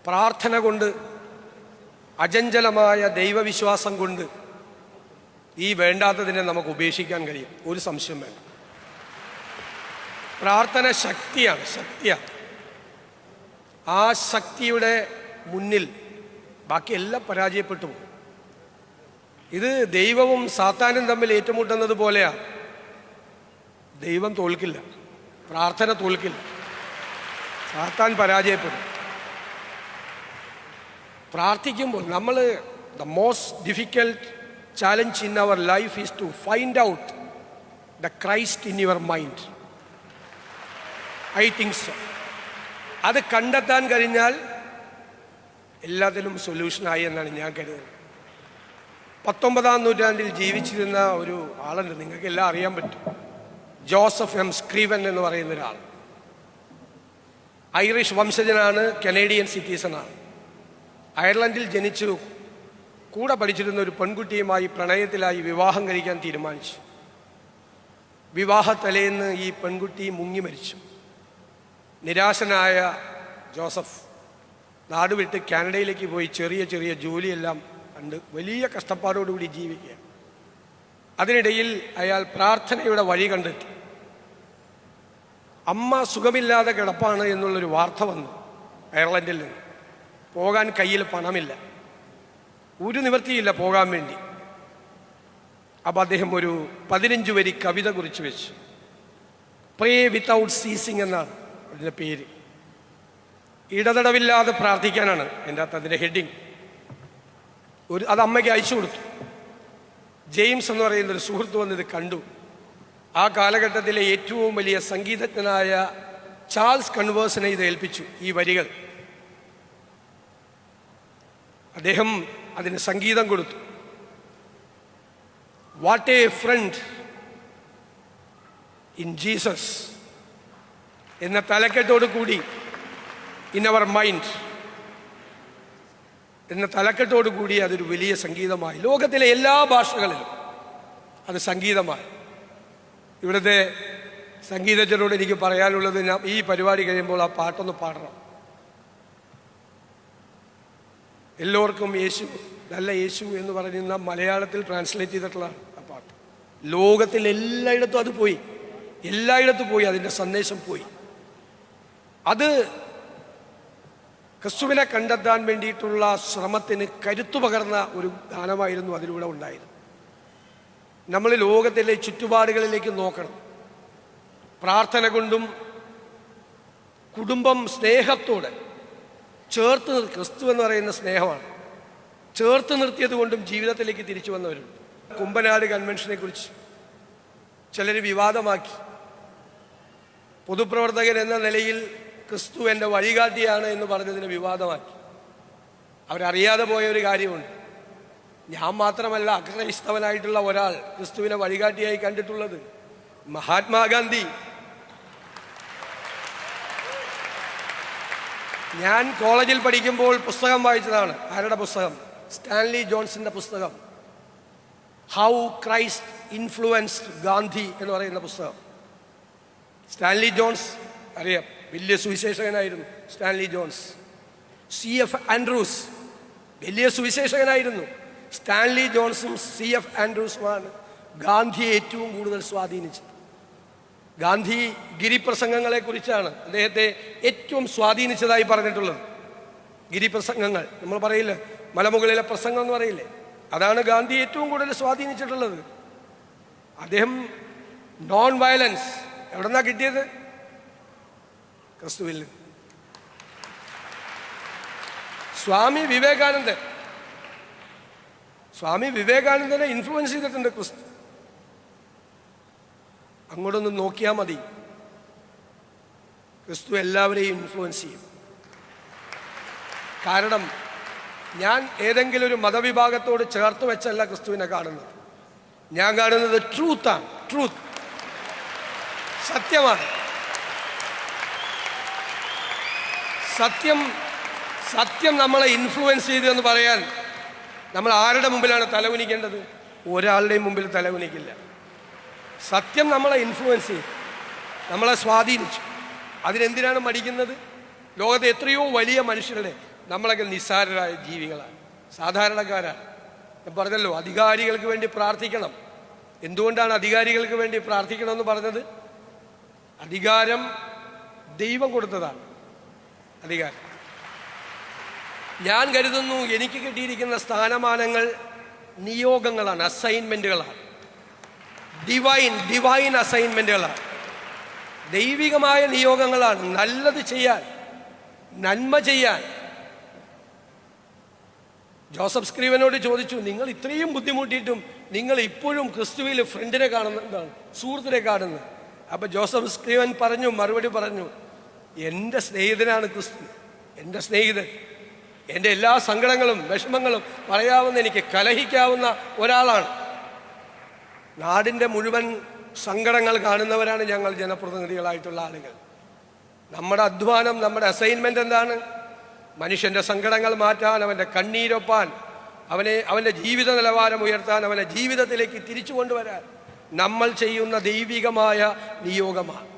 പ്രാർത്ഥന കൊണ്ട്, അചഞ്ചലമായ ദൈവവിശ്വാസം കൊണ്ട് ഈ വേണ്ടാത്തതിനെ നമുക്ക് ഉപേക്ഷിക്കാൻ കഴിയും. ഒരു സംശയം വേണ്ട. പ്രാർത്ഥന ശക്തിയാണ്. ആ ശക്തിയുടെ മുന്നിൽ ബാക്കി എല്ലാം പരാജയപ്പെട്ടു പോകും. ഇത് ദൈവവും സാത്താനും തമ്മിൽ ഏറ്റുമുട്ടുന്നത് പോലെയാണ്. ദൈവം തോൽക്കില്ല, പ്രാർത്ഥന തോൽക്കില്ല, സാത്താൻ പരാജയപ്പെടും. പ്രാർത്ഥിക്കുമ്പോൾ നമ്മൾ the most difficult challenge in our life is to find out the Christ in your mind. I think so. അത് കണ്ടെത്താൻ കഴിഞ്ഞാൽ എല്ലാത്തിനും സൊല്യൂഷനായി എന്നാണ് ഞാൻ കരുതുന്നത്. 19-ാം നൂറ്റാണ്ടിൽ ജീവിച്ചിരുന്ന ഒരു ആളുണ്ട്, നിങ്ങൾക്ക് എല്ലാം അറിയാൻ പറ്റും. ജോസഫ് എം സ്ക്രീവൻ എന്ന് പറയുന്ന ഒരാൾ. ഐറിഷ് വംശജനാണ്, കനേഡിയൻ സിറ്റിസണാണ്. അയർലൻഡിൽ ജനിച്ചു. കൂടെ പഠിച്ചിരുന്ന ഒരു പെൺകുട്ടിയുമായി പ്രണയത്തിലായി വിവാഹം കഴിക്കാൻ തീരുമാനിച്ചു. വിവാഹ തലേന്ന് ഈ പെൺകുട്ടി മുങ്ങി മരിച്ചു. നിരാശനായ ജോസഫ് നാടുവിട്ട് കാനഡയിലേക്ക് പോയി ചെറിയ ചെറിയ ജോലിയെല്ലാം കണ്ട് വലിയ കഷ്ടപ്പാടോടുകൂടി ജീവിക്കുക. അതിനിടയിൽ അയാൾ പ്രാർത്ഥനയുടെ വഴി കണ്ടെത്തി. അമ്മ സുഖമില്ലാതെ കിടപ്പാണ് എന്നുള്ളൊരു വാർത്ത വന്നു അയർലൻഡിൽ നിന്ന്. പോകാൻ കയ്യിൽ പണമില്ല, ഒരു നിവൃത്തിയില്ല പോകാൻ വേണ്ടി. അപ്പോൾ അദ്ദേഹം ഒരു 15 വരി കവിത കുറിച്ച് വെച്ചു. പ്രേ വിത്തൗട്ട് സീസിങ് എന്നാണ് അതിൻ്റെ പേര്. ഇടതടവില്ലാതെ പ്രാർത്ഥിക്കാനാണ് എൻ്റെ അകത്ത് അതിൻ്റെ ഹെഡിങ്. അത് അമ്മയ്ക്ക് അയച്ചു കൊടുത്തു. ജെയിംസ് എന്ന് പറയുന്നൊരു സുഹൃത്ത് വന്നത് കണ്ടു. ആ കാലഘട്ടത്തിലെ ഏറ്റവും വലിയ സംഗീതജ്ഞനായ ചാൾസ് കൺവേഴ്സിനെ ഇത് ഏൽപ്പിച്ചു, ഈ വരികൾ. അദ്ദേഹം അതിന് സംഗീതം കൊടുത്തു. What a friend in Jesus എന്ന തലക്കെട്ടോട് കൂടി, ഇൻ അവർ മൈൻഡ് എന്ന തലക്കെട്ടോട് കൂടി അതൊരു വലിയ സംഗീതമായി. ലോകത്തിലെ എല്ലാ ഭാഷകളിലും അത് സംഗീതമായി. ഇവിടുത്തെ സംഗീതജ്ഞരോട് എനിക്ക് പറയാനുള്ളത്, ഞാൻ ഈ പരിപാടി കഴിയുമ്പോൾ ആ പാട്ടൊന്ന് പാടണം. എല്ലാവർക്കും യേശു, നല്ല യേശു എന്ന് പറയുന്ന മലയാളത്തിൽ ട്രാൻസ്ലേറ്റ് ചെയ്തിട്ടുള്ള ആ പാട്ട് ലോകത്തിൽ എല്ലായിടത്തും അത് പോയി, എല്ലായിടത്തും പോയി, അതിൻ്റെ സന്ദേശം പോയി. അത് ക്രിസ്തുവിനെ കണ്ടെത്താൻ വേണ്ടിയിട്ടുള്ള ശ്രമത്തിന് കരുത്തു പകർന്ന ഒരു ഗാനമായിരുന്നു അതിലൂടെ ഉണ്ടായിരുന്നു. നമ്മൾ ലോകത്തിലെ ചുറ്റുപാടുകളിലേക്ക് നോക്കണം. പ്രാർത്ഥന കൊണ്ടും കുടുംബം സ്നേഹത്തോടെ ചേർത്ത് നിർത്തി, ക്രിസ്തു എന്ന് പറയുന്ന സ്നേഹമാണ്, ചേർത്ത് നിർത്തിയത് കൊണ്ടും ജീവിതത്തിലേക്ക് തിരിച്ചു വന്നവരുണ്ട്. കുമ്പനാട് കൺവെൻഷനെ കുറിച്ച് ചിലർ വിവാദമാക്കി. പൊതുപ്രവർത്തകൻ എന്ന നിലയിൽ ക്രിസ്തു എൻ്റെ വഴികാട്ടിയാണ് എന്ന് പറഞ്ഞതിന് വിവാദമാക്കി. അവരറിയാതെ പോയ ഒരു കാര്യമുണ്ട്. ഞാൻ മാത്രമല്ല അക്രൈസ്തവനായിട്ടുള്ള ഒരാൾ ക്രിസ്തുവിനെ വഴികാട്ടിയായി കണ്ടിട്ടുള്ളത്. മഹാത്മാഗാന്ധി. ഞാൻ കോളേജിൽ പഠിക്കുമ്പോൾ പുസ്തകം വായിച്ചതാണ്. ആരുടെ പുസ്തകം? സ്റ്റാൻലി ജോൺസിൻ്റെ പുസ്തകം, ഹൗ ക്രൈസ്റ്റ് ഇൻഫ്ലുവൻസ്ഡ് ഗാന്ധി എന്ന് പറയുന്ന പുസ്തകം. സ്റ്റാൻലി ജോൺസ് അറിയാം, വലിയ സുവിശേഷകനായിരുന്നു സ്റ്റാൻലി ജോൺസ്. CF ആൻഡ്രൂസ് വലിയ സുവിശേഷകനായിരുന്നു. സ്റ്റാൻലി ജോൺസും CF ആൻഡ്രൂസുമാണ് ഗാന്ധിയെ ഏറ്റവും കൂടുതൽ സ്വാധീനിച്ചത്. ഗാന്ധി ഗിരിപ്രസംഗങ്ങളെ കുറിച്ചാണ് അദ്ദേഹത്തെ ഏറ്റവും സ്വാധീനിച്ചതായി പറഞ്ഞിട്ടുള്ളത്. ഗിരിപ്രസംഗങ്ങൾ നമ്മൾ പറയില്ലേ, മലമുകളിലെ പ്രസംഗം എന്ന് പറയില്ലേ, അതാണ് ഗാന്ധി ഏറ്റവും കൂടുതൽ സ്വാധീനിച്ചിട്ടുള്ളത്. അദ്ദേഹം നോൺ വയലൻസ് എവിടെന്നാ കിട്ടിയത്? ക്രിസ്തുവിൽ. സ്വാമി വിവേകാനന്ദനെ ഇൻഫ്ലുവൻസ് ചെയ്തിട്ടുണ്ട് ക്രിസ്തു. അങ്ങോട്ടൊന്ന് നോക്കിയാൽ മതി, ക്രിസ്തു എല്ലാവരെയും ഇൻഫ്ലുവൻസ് ചെയ്യും. കാരണം ഞാൻ ഏതെങ്കിലും ഒരു മതവിഭാഗത്തോട് ചേർത്ത് വെച്ചല്ല ക്രിസ്തുവിനെ കാണുന്നത്. ഞാൻ കാണുന്നത് ട്രൂത്താണ്. ട്രൂത്ത്, സത്യമാണ്. സത്യം നമ്മളെ ഇൻഫ്ലുവൻസ് ചെയ്തു എന്ന് പറയാൻ നമ്മൾ ആരുടെ മുമ്പിലാണ് തലകുനിക്കേണ്ടത്? ഒരാളുടെയും മുമ്പിൽ തലകുനിക്കില്ല. സത്യം നമ്മളെ ഇൻഫ്ലുവൻസ് ചെയ്തു, നമ്മളെ സ്വാധീനിച്ചു. അതിനെന്തിനാണ് മടിക്കുന്നത്? ലോകത്തെ എത്രയോ വലിയ മനുഷ്യരുടെ, നമ്മളൊക്കെ നിസ്സാരരായ ജീവികളാണ്, സാധാരണക്കാരാണ്. ഞാൻ പറഞ്ഞല്ലോ, അധികാരികൾക്ക് വേണ്ടി പ്രാർത്ഥിക്കണം. എന്തുകൊണ്ടാണ് അധികാരികൾക്ക് വേണ്ടി പ്രാർത്ഥിക്കണമെന്ന് പറഞ്ഞത്? അധികാരം ദൈവം കൊടുത്തതാണ്. അധികാരം ഞാൻ കരുതുന്നു എനിക്ക് കിട്ടിയിരിക്കുന്ന സ്ഥാനമാനങ്ങൾ നിയോഗങ്ങളാണ്, അസൈൻമെൻറ്റുകളാണ്, ഡിവൈൻ അസൈൻമെൻറ്റുകളാണ്, ദൈവികമായ നിയോഗങ്ങളാണ്. നല്ലത് ചെയ്യാൻ, നന്മ ചെയ്യാൻ. ജോസഫ് സ്ക്രീവനോട് ചോദിച്ചു, നിങ്ങൾ ഇത്രയും ബുദ്ധിമുട്ടിയിട്ടും നിങ്ങൾ ഇപ്പോഴും ക്രിസ്തുവിൽ ഫ്രണ്ടിനെ കാണുന്നതാണ്, സുഹൃത്തിനെ കാണുന്നത്. അപ്പം ജോസഫ് സ്ക്രീവൻ മറുപടി പറഞ്ഞു, എൻ്റെ സ്നേഹിതനാണ് ക്രിസ്തു, എൻ്റെ സ്നേഹിതൻ. എൻ്റെ എല്ലാ സങ്കടങ്ങളും വിഷമങ്ങളും പറയാവുന്ന, എനിക്ക് കലഹിക്കാവുന്ന ഒരാളാണ്. നാടിൻ്റെ മുഴുവൻ സങ്കടങ്ങൾ കാണുന്നവരാണ് ഞങ്ങൾ ജനപ്രതിനിധികളായിട്ടുള്ള ആളുകൾ. നമ്മുടെ അധ്വാനം, നമ്മുടെ അസൈൻമെൻ്റ് എന്താണ്? മനുഷ്യൻ്റെ സങ്കടങ്ങൾ മാറ്റാൻ, അവൻ്റെ കണ്ണീരൊപ്പാൻ, അവൻ്റെ ജീവിത നിലവാരം ഉയർത്താൻ, അവൻ്റെ ജീവിതത്തിലേക്ക് തിരിച്ചു കൊണ്ടുവരാൻ നമ്മൾ ചെയ്യുന്ന ദൈവികമായ നിയോഗമാണ്.